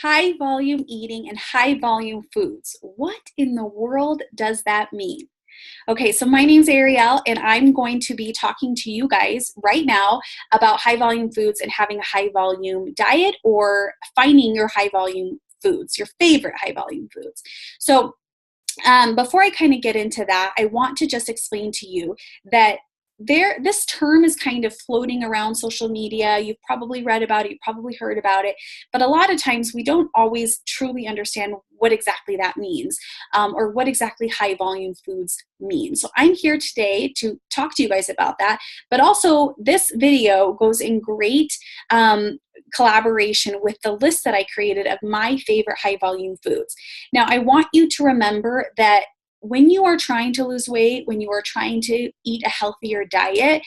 High volume eating and high volume foods. What in the world does that mean? Okay, so my name's Arryell, and I'm going to be talking to you guys right now about high volume foods and having a high volume diet, or finding your high volume foods, your favorite high volume foods. So before I kind of get into that, I want to just explain to you that this term is kind of floating around social media. You've probably read about it, you've probably heard about it, but a lot of times we don't always truly understand what exactly that means, or what exactly high volume foods mean. So I'm here today to talk to you guys about that, but also this video goes in great collaboration with the list that I created of my favorite high volume foods. Now, I want you to remember that when you are trying to lose weight, when you are trying to eat a healthier diet,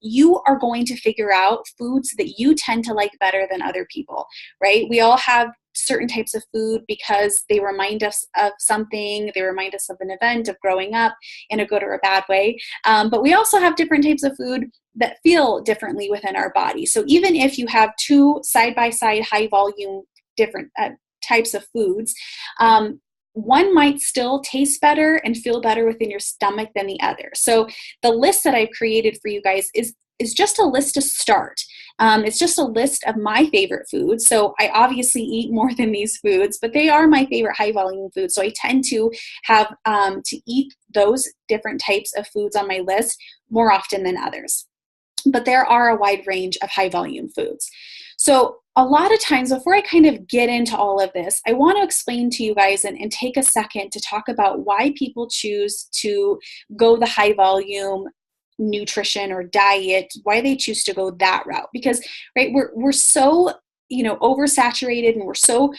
you are going to figure out foods that you tend to like better than other people, right? We all have certain types of food because they remind us of something, they remind us of an event, of growing up in a good or a bad way. But we also have different types of food that feel differently within our body. So even if you have two side-by-side high volume different types of foods, one might still taste better and feel better within your stomach than the other. So the list that I've created for you guys is just a list to start. It's just a list of my favorite foods. So I obviously eat more than these foods, but they are my favorite high volume foods. So I tend to have to eat those different types of foods on my list more often than others. But there are a wide range of high volume foods. So a lot of times, before I kind of get into all of this, I want to explain to you guys and take a second to talk about why people choose to go the high volume nutrition or diet, why they choose to go that route. Because, right, we're so, oversaturated, and we're so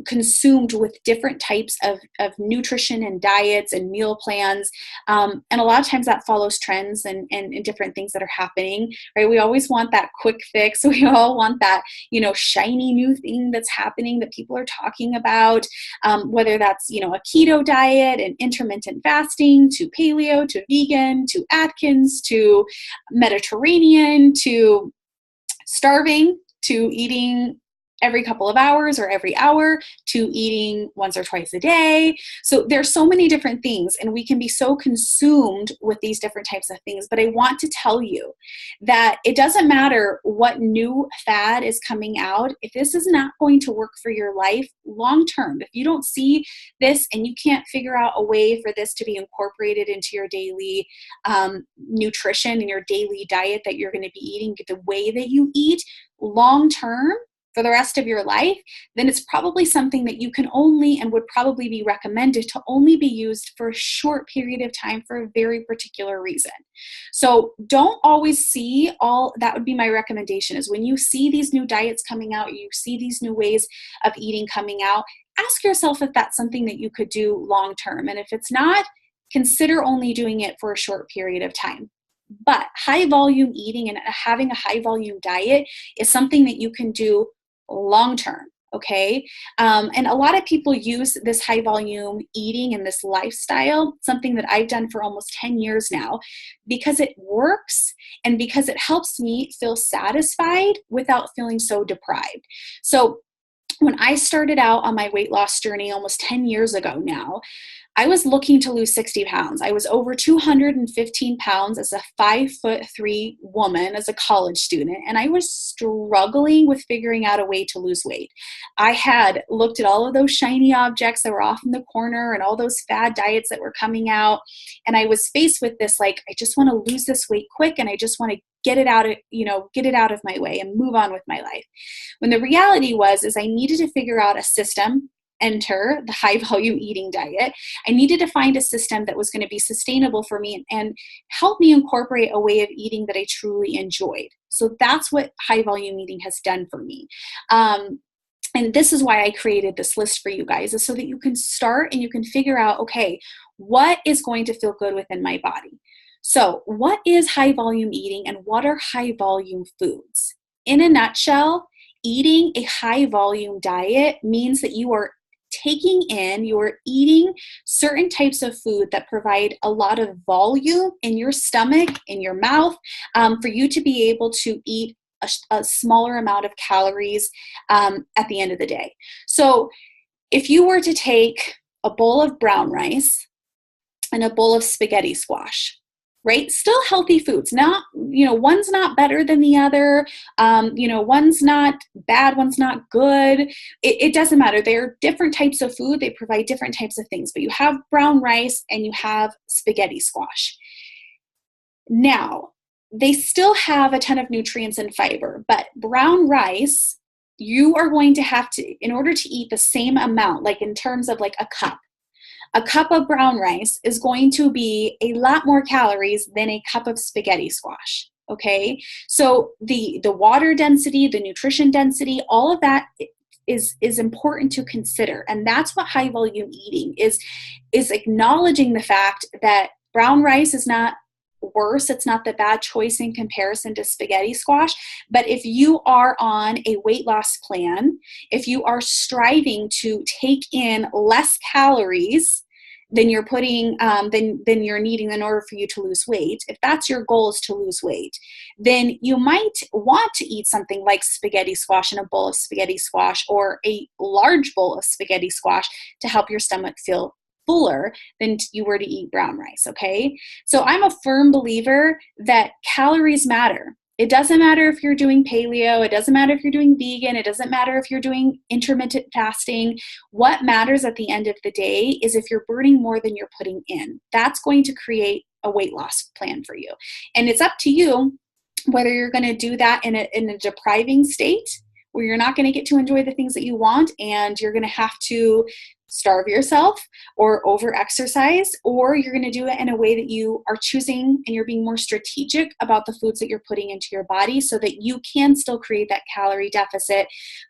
consumed with different types of nutrition and diets and meal plans. And a lot of times that follows trends and different things that are happening, right? We always want that quick fix. We all want that, shiny new thing that's happening that people are talking about, whether that's, a keto diet and intermittent fasting, to paleo, to vegan, to Atkins, to Mediterranean, to starving, to eating every couple of hours or every hour, to eating once or twice a day. So there's so many different things, and we can be so consumed with these different types of things. But I want to tell you that it doesn't matter what new fad is coming out. If this is not going to work for your life long term, if you don't see this and you can't figure out a way for this to be incorporated into your daily nutrition and your daily diet that you're going to be eating, the way that you eat long term, for the rest of your life, then it's probably something that you can only, and would probably be recommended to only be used for a short period of time for a very particular reason. So don't always see all, that would be my recommendation, is when you see these new diets coming out, you see these new ways of eating coming out, ask yourself if that's something that you could do long term. And if it's not, consider only doing it for a short period of time. But high volume eating and having a high volume diet is something that you can do long term, okay? And a lot of people use this high volume eating and this lifestyle, something that I've done for almost 10 years now, because it works and because it helps me feel satisfied without feeling so deprived. So when I started out on my weight loss journey almost 10 years ago now, I was looking to lose 60 pounds. I was over 215 pounds as a 5'3" woman, as a college student, and I was struggling with figuring out a way to lose weight. I had looked at all of those shiny objects that were off in the corner and all those fad diets that were coming out, and I was faced with this, like, I just want to lose this weight quick, and I just want to get it out of my way and move on with my life. When the reality is I needed to figure out a system. Enter the high volume eating diet. I needed to find a system that was going to be sustainable for me and help me incorporate a way of eating that I truly enjoyed. So that's what high volume eating has done for me. And this is why I created this list for you guys, is so that you can start and you can figure out, okay, what is going to feel good within my body? So what is high volume eating and what are high volume foods? In a nutshell, eating a high volume diet means that you are you're eating certain types of food that provide a lot of volume in your stomach, in your mouth, for you to be able to eat a smaller amount of calories at the end of the day. So if you were to take a bowl of brown rice and a bowl of spaghetti squash, right? Still healthy foods. Not, one's not better than the other. One's not bad, one's not good. It doesn't matter. They're different types of food. They provide different types of things, but you have brown rice and you have spaghetti squash. Now, they still have a ton of nutrients and fiber, but brown rice, you are going to have to, in order to eat the same amount, like in terms of like a cup of brown rice is going to be a lot more calories than a cup of spaghetti squash. Okay. So the water density, the nutrition density, all of that is important to consider. And that's what high volume eating is acknowledging the fact that brown rice is not worse. It's not the bad choice in comparison to spaghetti squash. But if you are on a weight loss plan, if you are striving to take in less calories than you're putting, than you're needing in order for you to lose weight, if that's your goal is to lose weight, then you might want to eat something like spaghetti squash and a bowl of spaghetti squash, or a large bowl of spaghetti squash to help your stomach feel fuller than you were to eat brown rice, okay? So I'm a firm believer that calories matter. It doesn't matter if you're doing paleo, it doesn't matter if you're doing vegan, it doesn't matter if you're doing intermittent fasting. What matters at the end of the day is if you're burning more than you're putting in. That's going to create a weight loss plan for you. And it's up to you whether you're going to do that in a depriving state, where you're not going to get to enjoy the things that you want and you're going to have to starve yourself or over exercise, or you're going to do it in a way that you are choosing and you're being more strategic about the foods that you're putting into your body so that you can still create that calorie deficit,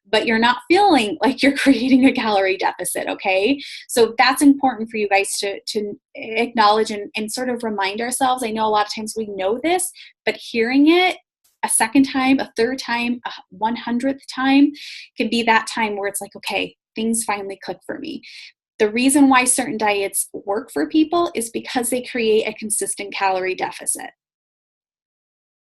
but you're not feeling like you're creating a calorie deficit, okay? So that's important for you guys to acknowledge and sort of remind ourselves. I know a lot of times we know this, but hearing it a second time, a third time, a 100th time could be that time where it's like, okay, things finally click for me. The reason why certain diets work for people is because they create a consistent calorie deficit.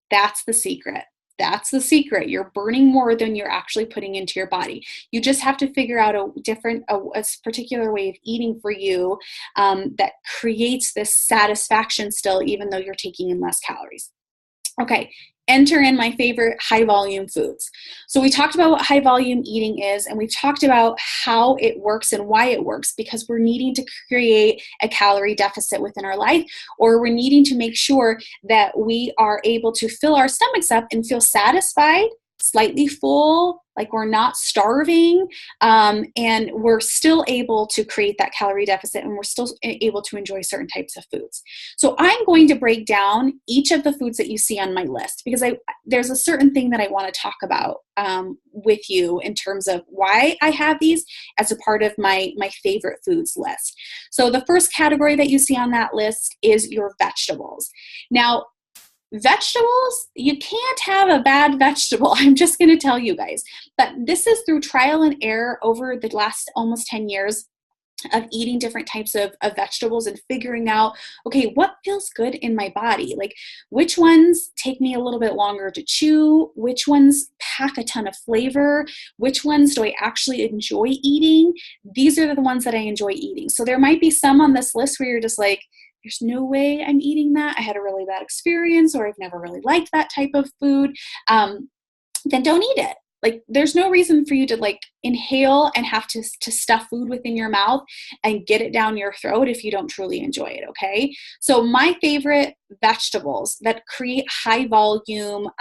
That's the secret. That's the secret. You're burning more than you're actually putting into your body. You just have to figure out a particular way of eating for you that creates this satisfaction still, even though you're taking in less calories. Okay. Enter in my favorite high volume foods. So we talked about what high volume eating is, and we've talked about how it works and why it works, because we're needing to create a calorie deficit within our life, or we're needing to make sure that we are able to fill our stomachs up and feel satisfied, slightly full, like we're not starving, and we're still able to create that calorie deficit, and we're still able to enjoy certain types of foods. So I'm going to break down each of the foods that you see on my list, because there's a certain thing that I want to talk about with you in terms of why I have these as a part of my favorite foods list. So the first category that you see on that list is your vegetables. Now, vegetables, you can't have a bad vegetable. I'm just going to tell you guys. But this is through trial and error over the last almost 10 years of eating different types of vegetables and figuring out, okay, what feels good in my body? Like, which ones take me a little bit longer to chew? Which ones pack a ton of flavor? Which ones do I actually enjoy eating? These are the ones that I enjoy eating. So there might be some on this list where you're just like, there's no way I'm eating that. I had a really bad experience, or I've never really liked that type of food. Then don't eat it. Like, there's no reason for you to like inhale and have to stuff food within your mouth and get it down your throat if you don't truly enjoy it, okay? So my favorite vegetables that create high volume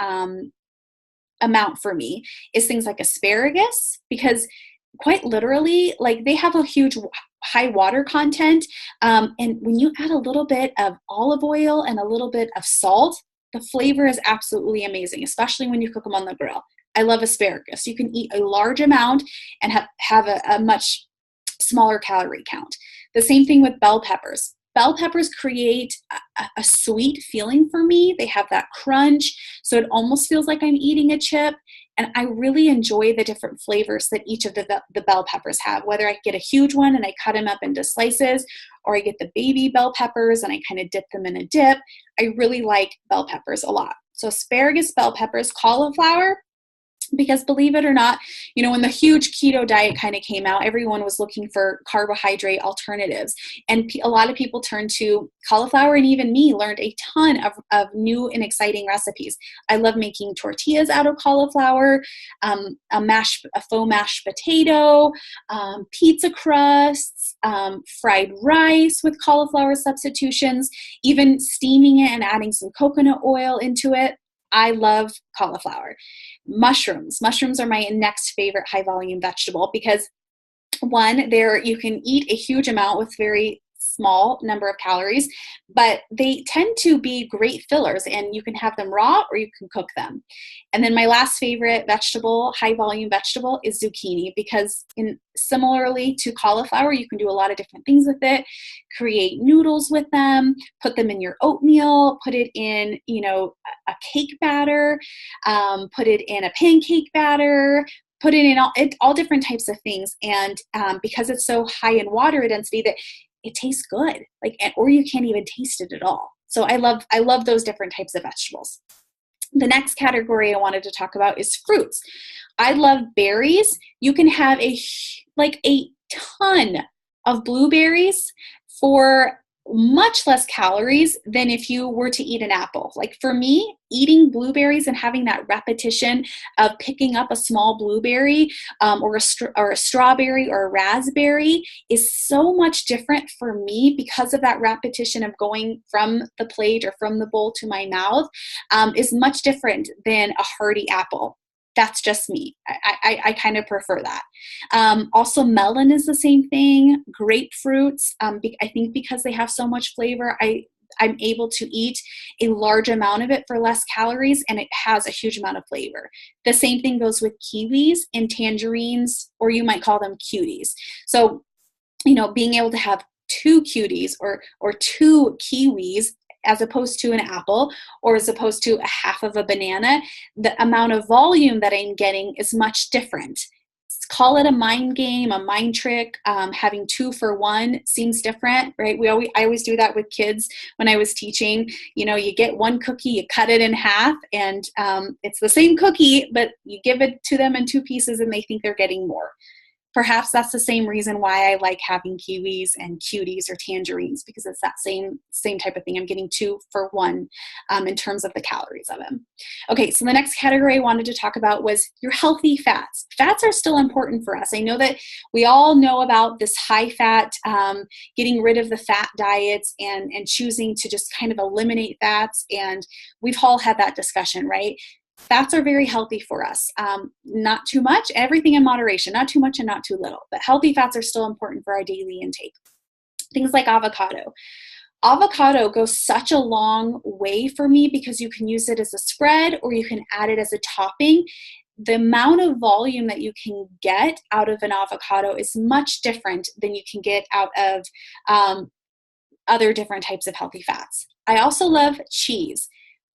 amount for me is things like asparagus, because quite literally, like, they have a huge high water content. And when you add a little bit of olive oil and a little bit of salt, the flavor is absolutely amazing, especially when you cook them on the grill. I love asparagus. You can eat a large amount and have a much smaller calorie count. The same thing with bell peppers. Bell peppers create a sweet feeling for me. They have that crunch, so it almost feels like I'm eating a chip. And I really enjoy the different flavors that each of the bell peppers have, whether I get a huge one and I cut them up into slices, or I get the baby bell peppers and I kind of dip them in a dip. I really like bell peppers a lot. So asparagus, bell peppers, cauliflower, because believe it or not, when the huge keto diet kind of came out, everyone was looking for carbohydrate alternatives. And a lot of people turned to cauliflower, and even me learned a ton of new and exciting recipes. I love making tortillas out of cauliflower, a faux mashed potato, pizza crusts, fried rice with cauliflower substitutions, even steaming it and adding some coconut oil into it. I love cauliflower. Mushrooms are my next favorite high volume vegetable because one, you can eat a huge amount with very small number of calories, but they tend to be great fillers, and you can have them raw or you can cook them. And then my last favorite vegetable, high volume vegetable, is zucchini, because similarly to cauliflower, you can do a lot of different things with it. Create noodles with them, put them in your oatmeal, put it in, a cake batter, put it in a pancake batter, put it in all different types of things. And because it's so high in water density, that it tastes good, or you can't even taste it at all. So I love those different types of vegetables. The next category I wanted to talk about is fruits. I love berries. You can have a ton of blueberries for much less calories than if you were to eat an apple. Like for me, eating blueberries and having that repetition of picking up a small blueberry or a strawberry or a raspberry is so much different for me because of that repetition of going from the plate or from the bowl to my mouth, is much different than a hearty apple. That's just me. I kind of prefer that. Also, melon is the same thing. Grapefruits, I think because they have so much flavor, I'm able to eat a large amount of it for less calories, and it has a huge amount of flavor. The same thing goes with kiwis and tangerines, or you might call them cuties. So, being able to have 2 cuties or 2 kiwis as opposed to an apple, or as opposed to a half of a banana, the amount of volume that I'm getting is much different. Call it a mind game, a mind trick. Having 2 for 1 seems different, right? I always do that with kids when I was teaching. You get 1 cookie, you cut it in half, and it's the same cookie, but you give it to them in 2 pieces and they think they're getting more. Perhaps that's the same reason why I like having kiwis and cuties or tangerines, because it's that same type of thing. I'm getting 2 for 1 in terms of the calories of them. Okay, so the next category I wanted to talk about was your healthy fats. Fats are still important for us. I know that we all know about this high fat, getting rid of the fat diets and choosing to just kind of eliminate fats. And we've all had that discussion, right? Fats are very healthy for us. Not too much, everything in moderation, not too much and not too little, but healthy fats are still important for our daily intake. Things like avocado. Avocado goes such a long way for me because you can use it as a spread or you can add it as a topping. The amount of volume that you can get out of an avocado is much different than you can get out of other different types of healthy fats. I also love cheese.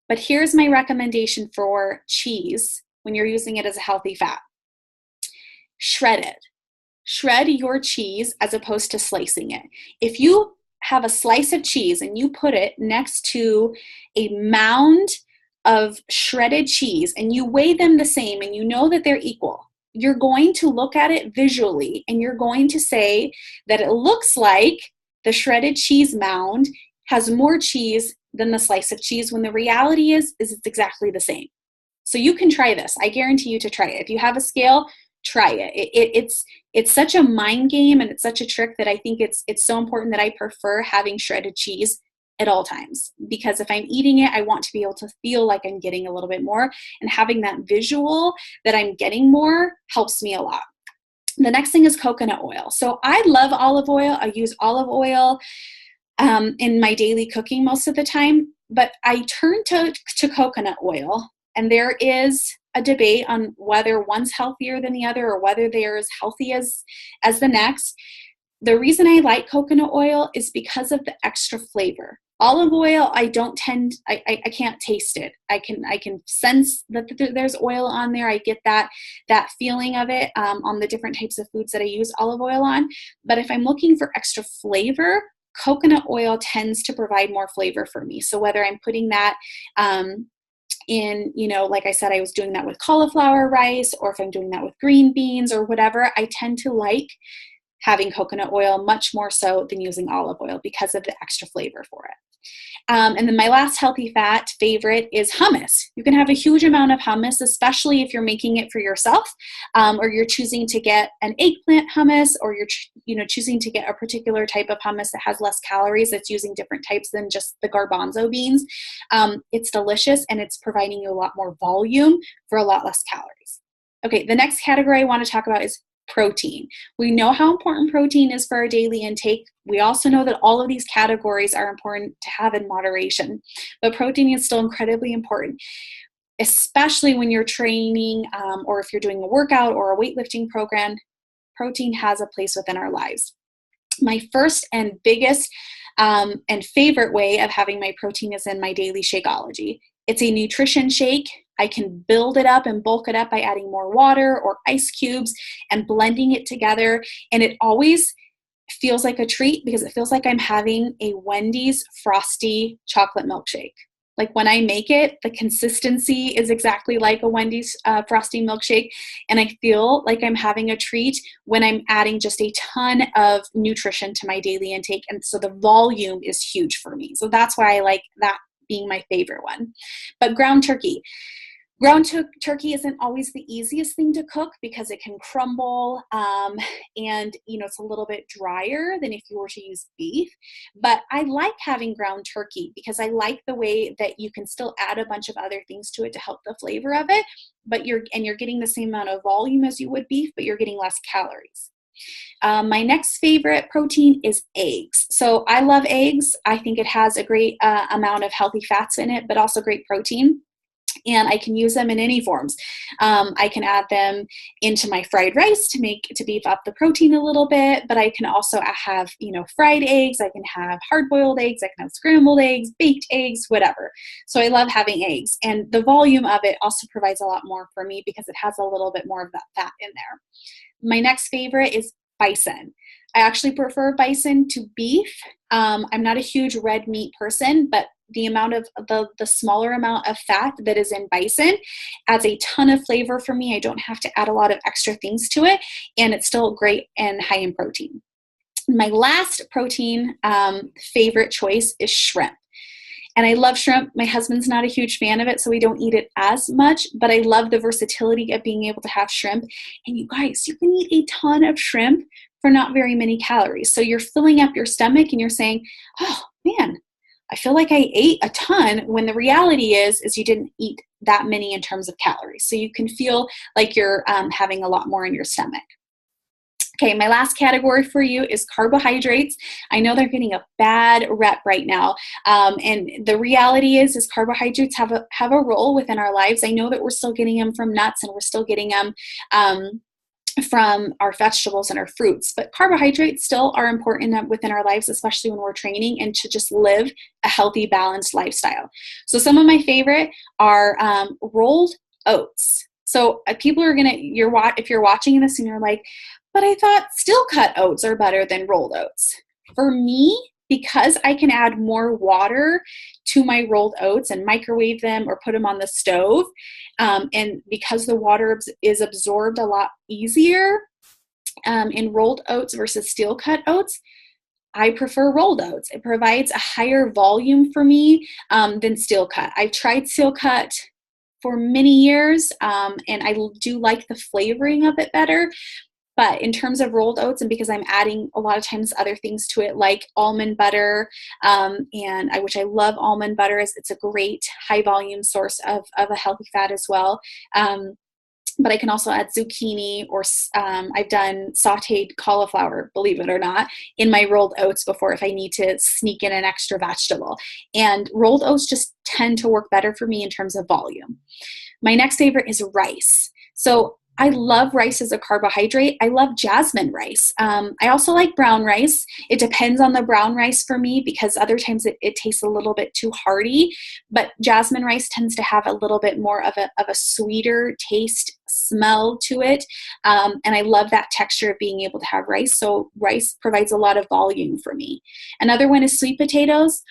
But here's my recommendation for cheese when you're using it as a healthy fat. Shred it. Shred your cheese as opposed to slicing it. If you have a slice of cheese and you put it next to a mound of shredded cheese and you weigh them the same and you know that they're equal, you're going to look at it visually and you're going to say that it looks like the shredded cheese mound has more cheese than the slice of cheese, when the reality is it's exactly the same. So you can try this. I guarantee you to try it. If you have a scale, try it. It's such a mind game and it's such a trick that I think it's so important that I prefer having shredded cheese at all times, because if I'm eating it, I want to be able to feel like I'm getting a little bit more, and having that visual that I'm getting more helps me a lot. The next thing is coconut oil. So I love olive oil. I use olive oil in my daily cooking most of the time, but I turn to coconut oil, and there is a debate on whether one's healthier than the other or whether they're as healthy as the next. The reason I like coconut oil is because of the extra flavor. Olive oil, I can't taste it. I can sense that there's oil on there. I get that feeling of it on the different types of foods that I use olive oil on. But if I'm looking for extra flavor, coconut oil tends to provide more flavor for me. So whether I'm putting that in, like I said, I was doing that with cauliflower rice, or if I'm doing that with green beans or whatever, I tend to like having coconut oil much more so than using olive oil because of the extra flavor for it. And then my last healthy fat favorite is hummus. You can have a huge amount of hummus, especially if you're making it for yourself, or you're choosing to get an eggplant hummus, or you're choosing to get a particular type of hummus that has less calories. It's using different types than just the garbanzo beans. It's delicious, and it's providing you a lot more volume for a lot less calories. Okay, the next category I want to talk about is protein. We know how important protein is for our daily intake. We also know that all of these categories are important to have in moderation, but protein is still incredibly important, especially when you're training, or if you're doing a workout or a weightlifting program. Protein has a place within our lives. My first and biggest and favorite way of having my protein is in my daily Shakeology. It's a nutrition shake. I can build it up and bulk it up by adding more water or ice cubes and blending it together. And it always feels like a treat because it feels like I'm having a Wendy's frosty chocolate milkshake. Like when I make it, the consistency is exactly like a Wendy's frosty milkshake. And I feel like I'm having a treat when I'm adding just a ton of nutrition to my daily intake. And so the volume is huge for me. So that's why I like that being my favorite one. But ground turkey. Ground turkey isn't always the easiest thing to cook because it can crumble, and it's a little bit drier than if you were to use beef. But I like having ground turkey because I like the way that you can still add a bunch of other things to it to help the flavor of it. But you're getting the same amount of volume as you would beef, but you're getting less calories. My next favorite protein is eggs. So I love eggs. I think it has a great amount of healthy fats in it, but also great protein. And I can use them in any forms. I can add them into my fried rice to beef up the protein a little bit, but I can also have, fried eggs. I can have hard-boiled eggs. I can have scrambled eggs, baked eggs, whatever. So I love having eggs. And the volume of it also provides a lot more for me because it has a little bit more of that fat in there. My next favorite is bison. I actually prefer bison to beef. I'm not a huge red meat person, but the amount of the smaller amount of fat that is in bison adds a ton of flavor for me. I don't have to add a lot of extra things to it, and it's still great and high in protein. My last protein favorite choice is shrimp. And I love shrimp. My husband's not a huge fan of it, so we don't eat it as much, but I love the versatility of being able to have shrimp. And you guys, you can eat a ton of shrimp for not very many calories. So you're filling up your stomach and you're saying, oh man, I feel like I ate a ton, when the reality is you didn't eat that many in terms of calories. So you can feel like you're having a lot more in your stomach. Okay, my last category for you is carbohydrates. I know they're getting a bad rep right now, and the reality is carbohydrates have a role within our lives. I know that we're still getting them from nuts, and we're still getting them from our vegetables and our fruits, but carbohydrates still are important within our lives, especially when we're training and to just live a healthy, balanced lifestyle. So some of my favorite are rolled oats. So people are if you're watching this and you're like, but I thought still cut oats are better than rolled oats. For me, because I can add more water to my rolled oats and microwave them or put them on the stove, and because the water is absorbed a lot easier in rolled oats versus steel cut oats, I prefer rolled oats. It provides a higher volume for me than steel cut. I've tried steel cut for many years, and I do like the flavoring of it better. But in terms of rolled oats, and because I'm adding a lot of times other things to it, like almond butter, which I love almond butter, it's a great high volume source of a healthy fat as well. But I can also add zucchini, or I've done sauteed cauliflower, believe it or not, in my rolled oats before if I need to sneak in an extra vegetable. And rolled oats just tend to work better for me in terms of volume. My next favorite is rice. So I love rice as a carbohydrate. I love jasmine rice. I also like brown rice. It depends on the brown rice for me because other times it tastes a little bit too hearty, but jasmine rice tends to have a little bit more of a sweeter taste, smell to it. And I love that texture of being able to have rice. So rice provides a lot of volume for me. Another one is sweet potatoes.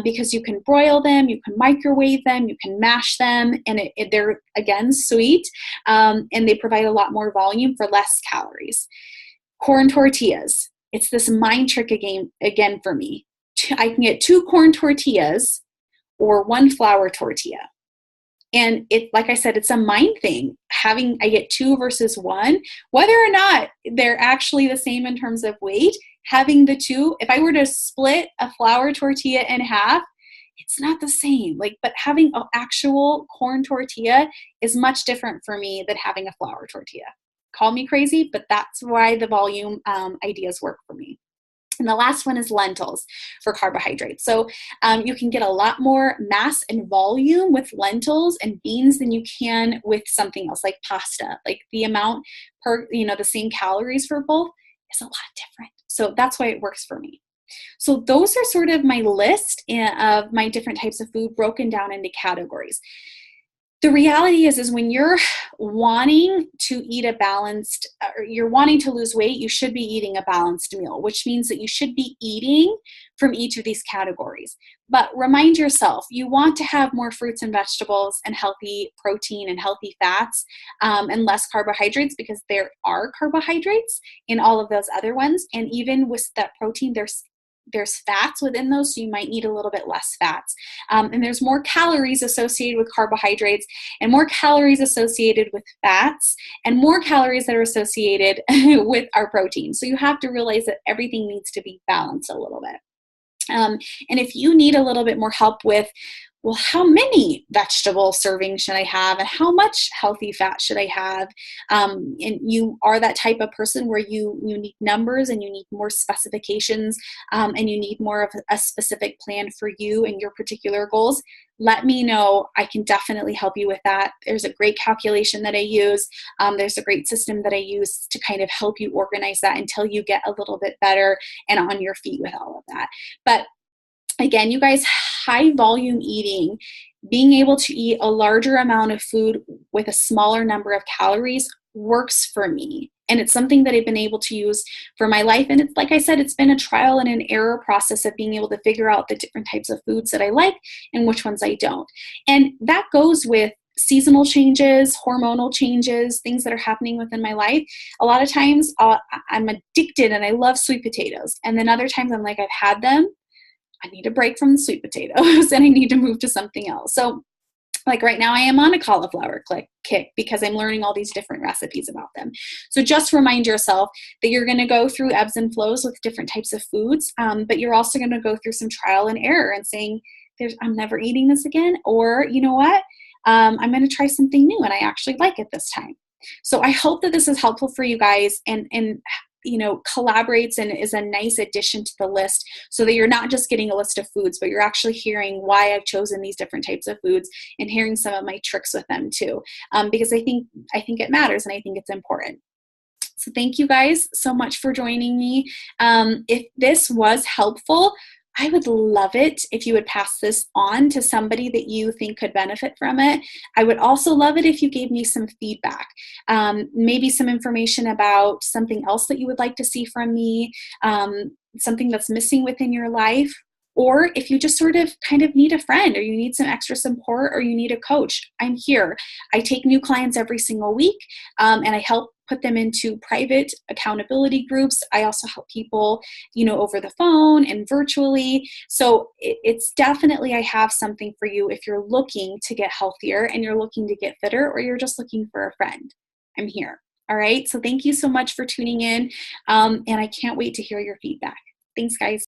because you can broil them, you can microwave them, you can mash them, and they're, again, sweet, and they provide a lot more volume for less calories. Corn tortillas. It's this mind trick again for me. I can get 2 corn tortillas or 1 flour tortilla. And like I said, it's a mind thing. I get 2 versus 1, whether or not they're actually the same in terms of weight, having the 2, if I were to split a flour tortilla in half, it's not the same. But having an actual corn tortilla is much different for me than having a flour tortilla. Call me crazy, but that's why the volume ideas work for me. And the last one is lentils for carbohydrates. So you can get a lot more mass and volume with lentils and beans than you can with something else like pasta. The amount per, the same calories for both is a lot different. So that's why it works for me. So those are sort of my list of my different types of food broken down into categories. The reality is when you're wanting to eat a balanced, or you're wanting to lose weight, you should be eating a balanced meal, which means that you should be eating from each of these categories. But remind yourself, you want to have more fruits and vegetables and healthy protein and healthy fats and less carbohydrates, because there are carbohydrates in all of those other ones. And even with that protein, there's fats within those, so you might need a little bit less fats. And there's more calories associated with carbohydrates and more calories associated with fats and more calories that are associated with our protein. So you have to realize that everything needs to be balanced a little bit. And if you need a little bit more help with, well, how many vegetable servings should I have and how much healthy fat should I have? And you are that type of person where you need numbers and you need more specifications and you need more of a specific plan for you and your particular goals, let me know. I can definitely help you with that. There's a great calculation that I use. There's a great system that I use to kind of help you organize that until you get a little bit better and on your feet with all of that. But again, you guys, high volume eating, being able to eat a larger amount of food with a smaller number of calories works for me. And it's something that I've been able to use for my life. And it's, like I said, it's been a trial and an error process of being able to figure out the different types of foods that I like and which ones I don't. And that goes with seasonal changes, hormonal changes, things that are happening within my life. A lot of times I'm addicted and I love sweet potatoes. And then other times I'm like, I've had them. I need a break from the sweet potatoes and I need to move to something else. So like right now I am on a cauliflower kick because I'm learning all these different recipes about them. So just remind yourself that you're going to go through ebbs and flows with different types of foods, but you're also going to go through some trial and error and saying, I'm never eating this again, or you know what, I'm going to try something new and I actually like it this time. So I hope that this is helpful for you guys and collaborates and is a nice addition to the list so that you're not just getting a list of foods, but you're actually hearing why I've chosen these different types of foods and hearing some of my tricks with them too. Because I think it matters and I think it's important. So thank you guys so much for joining me. If this was helpful, I would love it if you would pass this on to somebody that you think could benefit from it. I would also love it if you gave me some feedback, maybe some information about something else that you would like to see from me, something that's missing within your life, or if you just sort of kind of need a friend or you need some extra support or you need a coach, I'm here. I take new clients every single week and I help put them into private accountability groups. I also help people, over the phone and virtually. So it's definitely, I have something for you if you're looking to get healthier and you're looking to get fitter or you're just looking for a friend. I'm here. All right. So thank you so much for tuning in. And I can't wait to hear your feedback. Thanks, guys.